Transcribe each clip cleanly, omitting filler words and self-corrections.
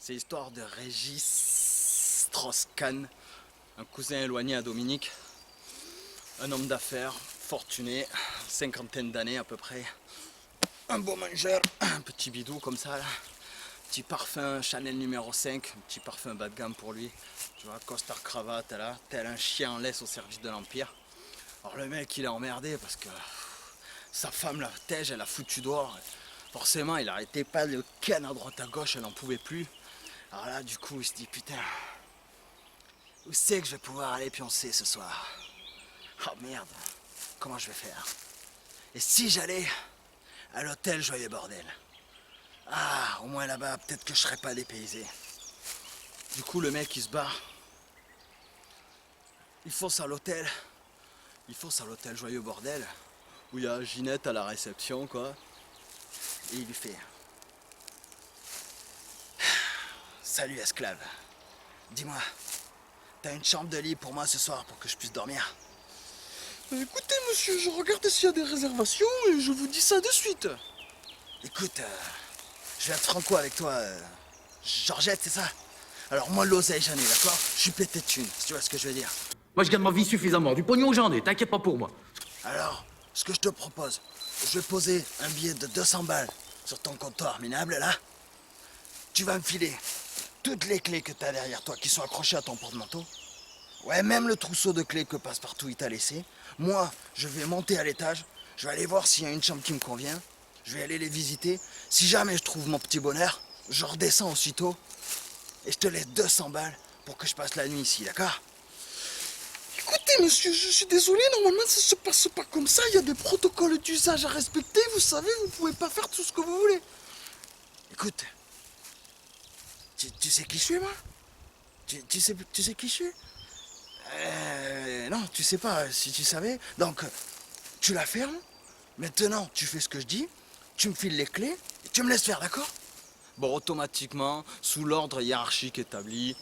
C'est l'histoire de Régis Strauss-Kahn, un cousin éloigné à Dominique, un homme d'affaires, fortuné, cinquantaine d'années à peu près, un beau mangeur, un petit bidou comme ça là, petit parfum Chanel numéro 5, un petit parfum bas de gamme pour lui, tu vois, costard cravate là, tel un chien en laisse au service de l'Empire. Alors le mec il est emmerdé parce que sa femme la tège, elle a foutu dehors. Forcément il arrêtait pas de le ken à droite à gauche, elle n'en pouvait plus. Alors là du coup il se dit putain, où c'est que je vais pouvoir aller pioncer ce soir? Oh merde, comment je vais faire? Et si j'allais à l'hôtel Joyeux Bordel? Ah, au moins là-bas peut-être que je serais pas dépaysé. Du coup le mec il se barre. Il fonce à l'hôtel. Il fonce à l'hôtel Joyeux Bordel, où il y a Ginette à la réception, quoi. Et il lui fait: salut esclave, dis-moi, t'as une chambre de lit pour moi ce soir pour que je puisse dormir? Écoutez monsieur, je regarde s'il y a des réservations et je vous dis ça de suite. Écoute, je vais être franco avec toi, Georgette, c'est ça? Alors moi l'oseille j'en ai, d'accord? Je suis pété de thunes, si tu vois ce que je veux dire. Moi, je gagne ma vie suffisamment. Du pognon, j'en ai. T'inquiète pas pour moi. Alors, ce que je te propose, je vais poser un billet de 200 balles sur ton comptoir minable là. Tu vas me filer toutes les clés que tu as derrière toi qui sont accrochées à ton porte-manteau. Ouais, même le trousseau de clés que Passepartout il t'a laissé. Moi, je vais monter à l'étage, je vais aller voir s'il y a une chambre qui me convient. Je vais aller les visiter. Si jamais je trouve mon petit bonheur, je redescends aussitôt et je te laisse 200 balles pour que je passe la nuit ici, d'accord? Écoutez monsieur, je suis désolé, normalement ça se passe pas comme ça, il y a des protocoles d'usage à respecter, vous savez, vous pouvez pas faire tout ce que vous voulez. Écoute, tu sais qui je suis, moi? Tu sais qui je suis? Non, tu sais pas, si tu savais. Donc, tu la fermes. Maintenant, tu fais ce que je dis. Tu me files les clés et tu me laisses faire, d'accord? Bon, automatiquement, sous l'ordre hiérarchique établi,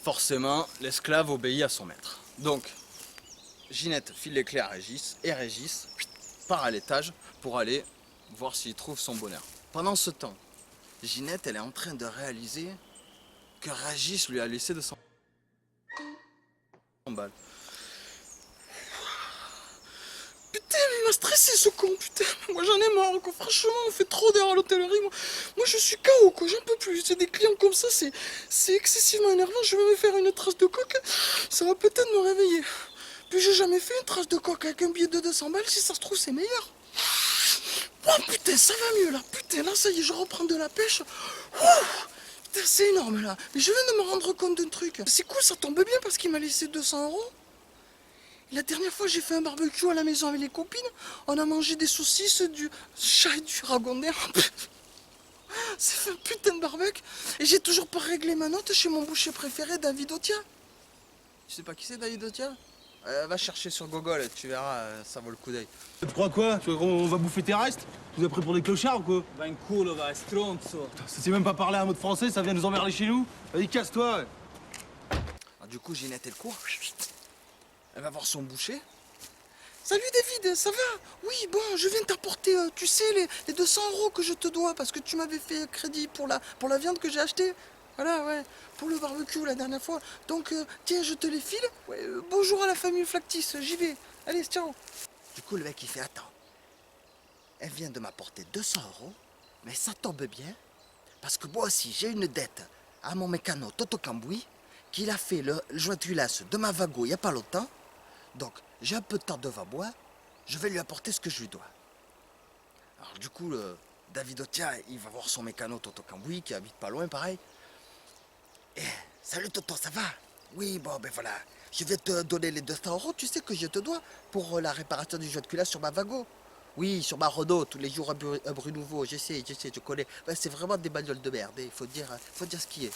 forcément, l'esclave obéit à son maître. Donc, Ginette file les clés à Régis et Régis part à l'étage pour aller voir s'il trouve son bonheur. Pendant ce temps, Ginette, elle est en train de réaliser que Régis lui a laissé 200 balles. Putain, mais il m'a stressé ce con, putain. Moi j'en ai marre, quoi. Franchement, on fait trop d'heures à l'hôtellerie. Moi je suis KO, quoi. J'en peux plus. C'est des clients comme ça, c'est excessivement énervant. Je vais me faire une trace de coque. Ça va peut-être me réveiller. Puis j'ai jamais fait une trace de coque avec un billet de 200 balles. Si ça se trouve, c'est meilleur. Oh putain, ça va mieux là. Putain, là, ça y est, je reprends de la pêche. Ouh, putain, c'est énorme là. Mais je viens de me rendre compte d'un truc. C'est cool, ça tombe bien parce qu'il m'a laissé 200 euros. La dernière fois, j'ai fait un barbecue à la maison avec les copines. On a mangé des saucisses, du chat et du ragondin. C'est fait un putain de barbecue. Et j'ai toujours pas réglé ma note chez mon boucher préféré, David Otia. Tu sais pas qui c'est, David Otia? Va chercher sur Google, tu verras, ça vaut le coup d'œil. Tu crois quoi? Tu crois qu'on va bouffer tes restes? Tu nous as pris pour des clochards ou quoi? Va in culo, va, stronzo. Ça sait même pas parler un mot de français, ça vient nous emmerder chez nous? Vas-y, casse-toi! Ouais. Alors, du coup, Ginette, elle court. Elle va voir son boucher. Salut David, ça va? Oui, bon, je viens t'apporter, tu sais, les 200 euros que je te dois parce que tu m'avais fait crédit pour la viande que j'ai achetée. Voilà, ouais, pour le barbecue la dernière fois. Donc, tiens, je te les file. Ouais, bonjour à la famille Flactis, j'y vais. Allez, ciao. Du coup, le mec, il fait: attends, elle vient de m'apporter 200 euros, mais ça tombe bien, parce que moi aussi, j'ai une dette à mon mécano Toto Cambouis, qu'il a fait le joint de culasse de ma Vago il n'y a pas longtemps. Donc, j'ai un peu de temps devant moi, je vais lui apporter ce que je lui dois. Alors, du coup, David Otia, il va voir son mécano Toto Cambouis, qui habite pas loin, pareil. Eh, salut Toto, ça va? Oui, bon, ben voilà. Je vais te donner les 200 euros, tu sais que je te dois pour la réparation du joint de culasse sur ma Vago. Oui, sur ma Renault, tous les jours un bruit nouveau, je sais, je connais. Ouais, c'est vraiment des bagnoles de merde, il faut dire ce qui est.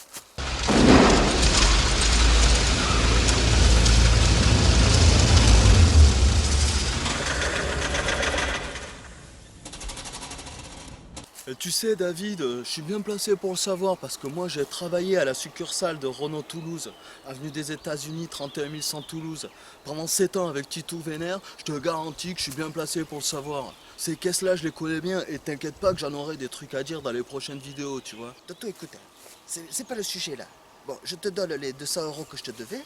Et tu sais David, je suis bien placé pour le savoir parce que moi j'ai travaillé à la succursale de Renault Toulouse, avenue des États-Unis, 31 100 Toulouse. Pendant 7 ans avec Titou Vénère, je te garantis que je suis bien placé pour le savoir. Ces caisses-là, je les connais bien et t'inquiète pas que j'en aurai des trucs à dire dans les prochaines vidéos, tu vois. Toto, écoute, c'est pas le sujet là. Bon, je te donne les 200 € que je te devais,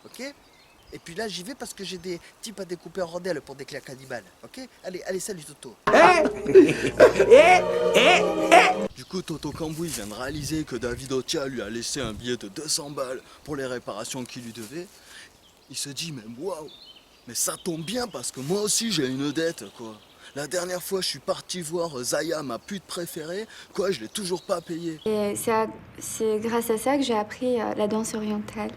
ok? Et puis là, j'y vais parce que j'ai des types à découper en rondelles pour des clés cannibales, ok? Allez, salut Toto. Du coup, Toto Cambouis vient de réaliser que David Otia lui a laissé un billet de 200 balles pour les réparations qu'il lui devait. Il se dit, mais waouh, mais ça tombe bien parce que moi aussi j'ai une dette, quoi. La dernière fois, je suis parti voir Zaya, ma pute préférée, quoi, je l'ai toujours pas payé. Et c'est grâce à ça que j'ai appris la danse orientale.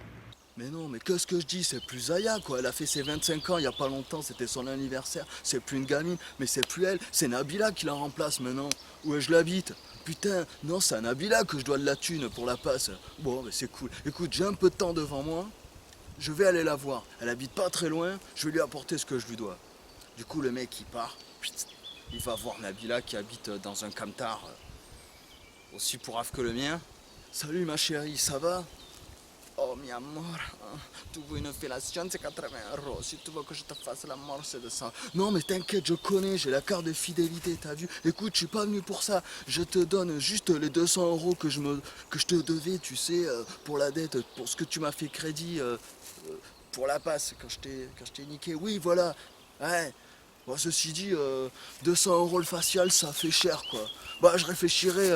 Mais non, mais qu'est-ce que je dis, c'est plus Zaya, quoi. Elle a fait ses 25 ans il y a pas longtemps, c'était son anniversaire. C'est plus une gamine, mais c'est plus elle, c'est Nabila qui la remplace maintenant. Où est-ce que je l'habite? Putain, non, c'est à Nabila que je dois de la thune pour la passe. Bon, mais c'est cool. Écoute, j'ai un peu de temps devant moi, je vais aller la voir. Elle habite pas très loin, je vais lui apporter ce que je lui dois. Du coup, le mec, il part, il va voir Nabila qui habite dans un camtar aussi pourrave que le mien. Salut ma chérie, ça va? Oh mi amor, tu veux une fellation, c'est 80 €. Si tu veux que je te fasse la mort, c'est de ça. Non mais t'inquiète, je connais, j'ai la carte de fidélité, t'as vu? Écoute, je suis pas venu pour ça. Je te donne juste les 200 € que je te devais, tu sais, pour la dette, pour ce que tu m'as fait crédit, pour la passe, quand je t'ai niqué. Oui, voilà. Ouais. Bon, ceci dit, 200 € le facial, ça fait cher, quoi. Bah, je réfléchirai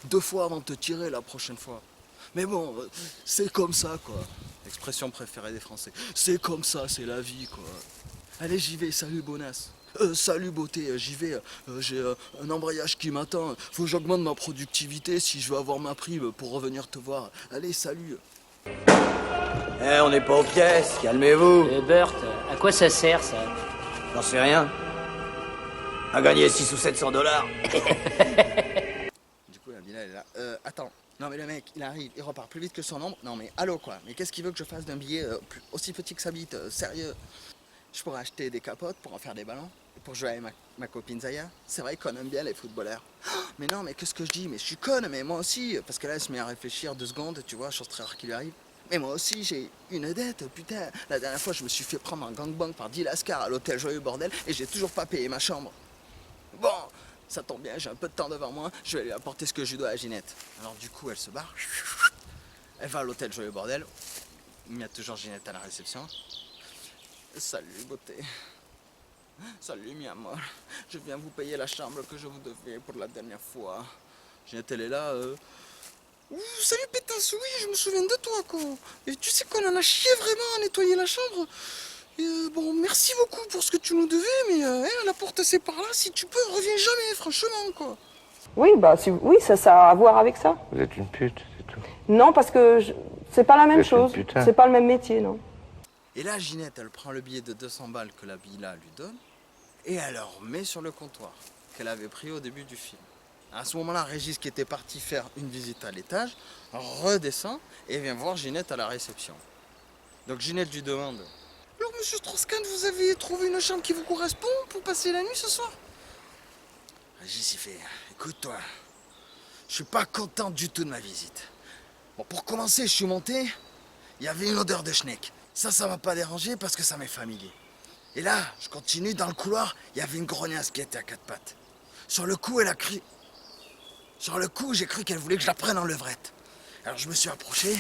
2 fois avant de te tirer la prochaine fois. Mais bon, c'est comme ça, quoi. Expression préférée des Français. C'est comme ça, c'est la vie, quoi. Allez, j'y vais, salut Bonas. Salut beauté, j'y vais. J'ai un embrayage qui m'attend. Faut que j'augmente ma productivité si je veux avoir ma prime pour revenir te voir. Allez, salut. On n'est pas aux pièces, calmez-vous. Bert, à quoi ça sert ça? J'en sais rien. À gagner 600 ou 700 $. Du coup, la Bila, elle est là. Attends. Non mais le mec, il arrive, il repart plus vite que son ombre. Non mais allô quoi, mais qu'est-ce qu'il veut que je fasse d'un billet aussi petit que sa bite, sérieux? Je pourrais acheter des capotes pour en faire des ballons, pour jouer avec ma copine Zaya. C'est vrai qu'on aime bien les footballeurs. Mais non mais qu'est-ce que je dis? Mais je suis conne, mais moi aussi. Parce que là elle se met à réfléchir 2 secondes, tu vois, chose très rare qui lui arrive. Mais moi aussi j'ai une dette, putain. La dernière fois je me suis fait prendre un gangbang par 10 lascars à l'hôtel Joyeux Bordel et j'ai toujours pas payé ma chambre. Bon, ça tombe bien, j'ai un peu de temps devant moi, je vais lui apporter ce que je dois à Ginette. Alors du coup, elle se barre, elle va à l'hôtel Joyeux Bordel, il y a toujours Ginette à la réception. Salut beauté, salut mi amor, je viens vous payer la chambre que je vous devais pour la dernière fois. Ginette, elle est là, Ouh, salut pétasse, oui, je me souviens de toi, quoi. Et tu sais qu'on en a chié vraiment à nettoyer la chambre. Et, bon, merci beaucoup pour ce que tu nous devais, mais la porte c'est par là, si tu peux, reviens jamais, franchement, quoi. Oui, bah oui, ça a à voir avec ça. Vous êtes une pute, c'est tout. Non, parce que c'est pas la même chose. Putain. C'est pas le même métier, non. Et là, Ginette, elle prend le billet de 200 balles que la Bila lui donne et elle le remet sur le comptoir qu'elle avait pris au début du film. À ce moment-là, Régis, qui était parti faire une visite à l'étage, redescend et vient voir Ginette à la réception. Donc Ginette lui demande: alors, monsieur Strauss-Kahn, vous avez trouvé une chambre qui vous correspond pour passer la nuit ce soir? Régis, il fait: écoute-toi, je suis pas content du tout de ma visite. Bon, pour commencer, je suis monté, il y avait une odeur de schneck. Ça m'a pas dérangé parce que ça m'est familier. Et là, je continue, dans le couloir, il y avait une grognasse qui était à 4 pattes. Sur le coup, elle a crié. Sur le coup, j'ai cru qu'elle voulait que je la prenne en levrette. Alors je me suis approché,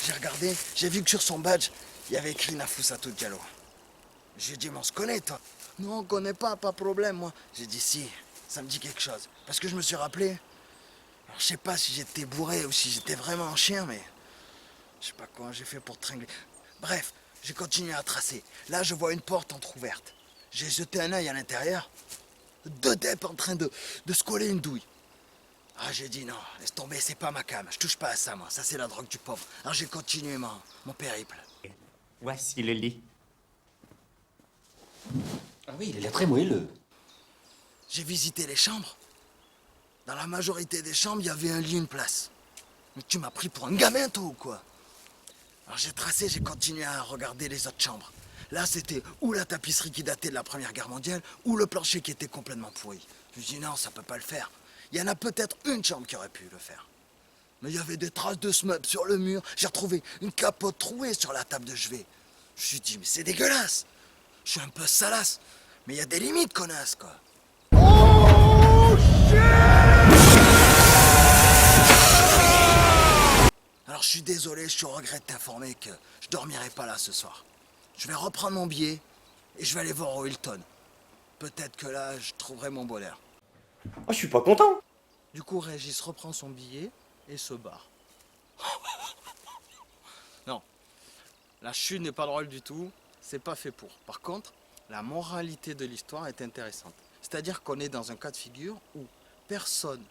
j'ai regardé, j'ai vu que sur son badge, il y avait écrit Nafousatou Diallo. J'ai dit: mais on se connaît, toi? Non, on connaît pas problème, moi. J'ai dit: si, ça me dit quelque chose. Parce que je me suis rappelé, alors je sais pas si j'étais bourré ou si j'étais vraiment un chien, mais je sais pas comment j'ai fait pour te tringler. Bref, j'ai continué à tracer. Là, je vois une porte entrouverte. J'ai jeté un œil à l'intérieur. 2 depes en train de se coller une douille. Ah, j'ai dit: non, laisse tomber, c'est pas ma cam. Je touche pas à ça, moi. Ça, c'est la drogue du pauvre. Alors j'ai continué mon périple. Voici le lit. Ah oui, il a l'air très moelleux. J'ai visité les chambres. Dans la majorité des chambres, il y avait un lit, une place. Mais tu m'as pris pour un gamin, toi, ou quoi? Alors j'ai tracé, j'ai continué à regarder les autres chambres. Là, c'était ou la tapisserie qui datait de la Première Guerre mondiale, ou le plancher qui était complètement pourri. Je me suis dit: non, ça peut pas le faire. Il y en a peut-être une chambre qui aurait pu le faire. Mais il y avait des traces de smub sur le mur. J'ai retrouvé une capote trouée sur la table de chevet. Je me suis dit: mais c'est dégueulasse. Je suis un peu salace. Mais il y a des limites, connasse, quoi. Oh, shit! je suis désolé, je suis au regret de t'informer que je dormirai pas là ce soir. Je vais reprendre mon billet et je vais aller voir au Hilton. Peut-être que là, je trouverai mon bonheur. Oh, je suis pas content. Du coup, Régis reprend son billet et se barre. Non, la chute n'est pas drôle du tout, c'est pas fait pour. Par contre, la moralité de l'histoire est intéressante. C'est-à-dire qu'on est dans un cas de figure où personne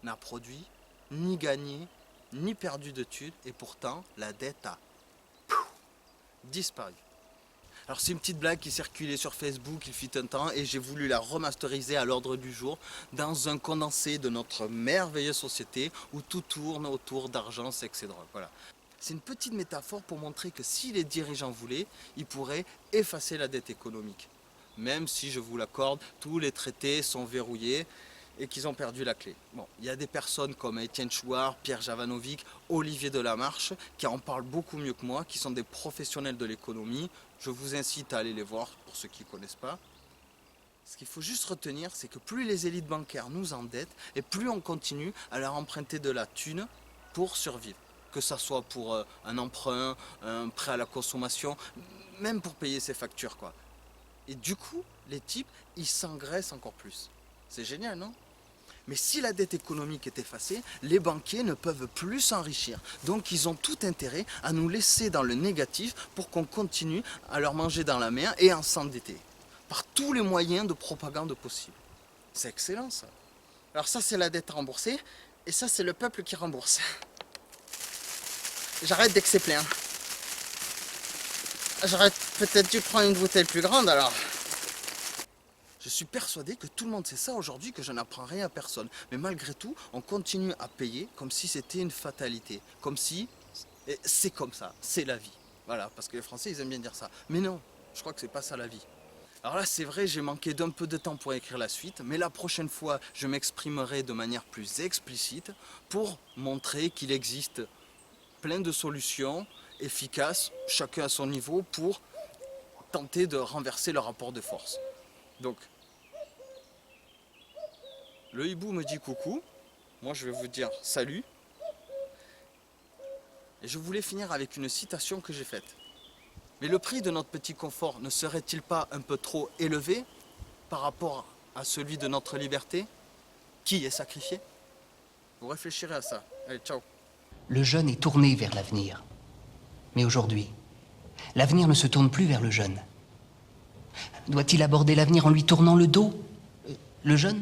n'a produit, ni gagné, ni perdu de thunes, et pourtant la dette a disparu. Alors c'est une petite blague qui circulait sur Facebook il fut un temps et j'ai voulu la remasteriser à l'ordre du jour dans un condensé de notre merveilleuse société où tout tourne autour d'argent, sexe et drogue. Voilà. C'est une petite métaphore pour montrer que si les dirigeants voulaient, ils pourraient effacer la dette économique. Même si, je vous l'accorde, tous les traités sont verrouillés et qu'ils ont perdu la clé. Bon, il y a des personnes comme Étienne Chouard, Pierre Javanovic, Olivier Delamarche, qui en parlent beaucoup mieux que moi, qui sont des professionnels de l'économie. Je vous incite à aller les voir pour ceux qui ne connaissent pas. Ce qu'il faut juste retenir, c'est que plus les élites bancaires nous endettent, et plus on continue à leur emprunter de la thune pour survivre. Que ça soit pour un emprunt, un prêt à la consommation, même pour payer ses factures, quoi. Et du coup, les types, ils s'engraissent encore plus. C'est génial, non ? Mais si la dette économique est effacée, les banquiers ne peuvent plus s'enrichir. Donc ils ont tout intérêt à nous laisser dans le négatif pour qu'on continue à leur manger dans la mer et à s'endetter. Par tous les moyens de propagande possibles. C'est excellent, ça. Alors ça, c'est la dette remboursée. Et ça, c'est le peuple qui rembourse. J'arrête dès que c'est plein. J'aurais peut-être dû prendre une bouteille plus grande alors. Je suis persuadé que tout le monde sait ça aujourd'hui, que je n'apprends rien à personne. Mais malgré tout, on continue à payer comme si c'était une fatalité. Comme si c'est comme ça, c'est la vie. Voilà, parce que les Français, ils aiment bien dire ça. Mais non, je crois que c'est pas ça la vie. Alors là, c'est vrai, j'ai manqué d'un peu de temps pour écrire la suite, mais la prochaine fois, je m'exprimerai de manière plus explicite pour montrer qu'il existe plein de solutions efficaces, chacun à son niveau, pour tenter de renverser le rapport de force. Donc, le hibou me dit coucou, moi je vais vous dire salut. Et je voulais finir avec une citation que j'ai faite. Mais le prix de notre petit confort ne serait-il pas un peu trop élevé par rapport à celui de notre liberté, qui est sacrifié? Vous réfléchirez à ça. Allez, ciao. Le jeune est tourné vers l'avenir. Mais aujourd'hui, l'avenir ne se tourne plus vers le jeune. Doit-il aborder l'avenir en lui tournant le dos? Le jeune ?